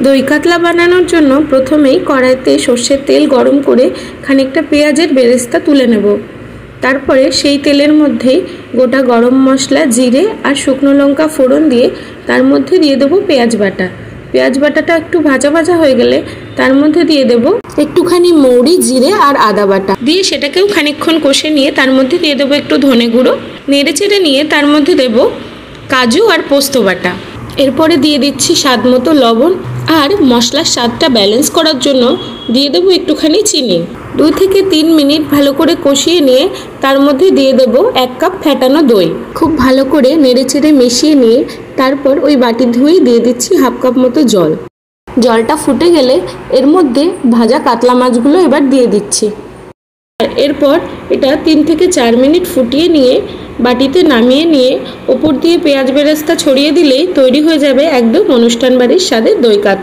দই কাতলা বানানোর জন্য প্রথমেই কড়াইতে সর্ষের তেল গরম করে খানিকটা পেঁয়াজের বেরেস্তা তুলে নেব। তারপরে সেই তেলের মধ্যেই গোটা গরম মশলা, জিরে আর শুকনো লঙ্কা ফোড়ন দিয়ে তার মধ্যে দিয়ে দেবো পেঁয়াজ বাটা। পেঁয়াজ বাটাটা একটু ভাজা ভাজা হয়ে গেলে তার মধ্যে দিয়ে দেবো একটুখানি মৌরি, জিরে আর আদা বাটা দিয়ে সেটাকেও খানিকক্ষণ কষে নিয়ে তার মধ্যে দিয়ে দেবো একটু ধনে গুঁড়ো। নেড়ে চেড়ে নিয়ে তার মধ্যে দেবো কাজু আর পোস্ত বাটা। এরপরে দিয়ে দিচ্ছি স্বাদ মতো লবণ, আর মশলার স্বাদটা ব্যালেন্স করার জন্য দিয়ে দেবো একটুখানি চিনি। 2 থেকে 3 মিনিট ভালো করে কষিয়ে নিয়ে তার মধ্যে দিয়ে দেবো 1 কাপ ফেটানো দই। খুব ভালো করে নেড়েচেড়ে মিশিয়ে নিয়ে তারপর ওই বাটি ধুয়ে দিয়ে দিচ্ছি 1/2 কাপ মতো জল। জলটা ফুটে গেলে এর মধ্যে ভাজা কাতলা মাছগুলো এবার দিয়ে দিচ্ছি। এরপর এটা 3 থেকে 4 মিনিট ফুটিয়ে নিয়ে বাটিতে নামিয়ে নিয়ে ওপর দিয়ে পেঁয়াজ বেরেস্তা ছড়িয়ে দিলেই তৈরি হয়ে যাবে একদম অনুষ্ঠান বাড়ির স্বাদের দই কাতলা।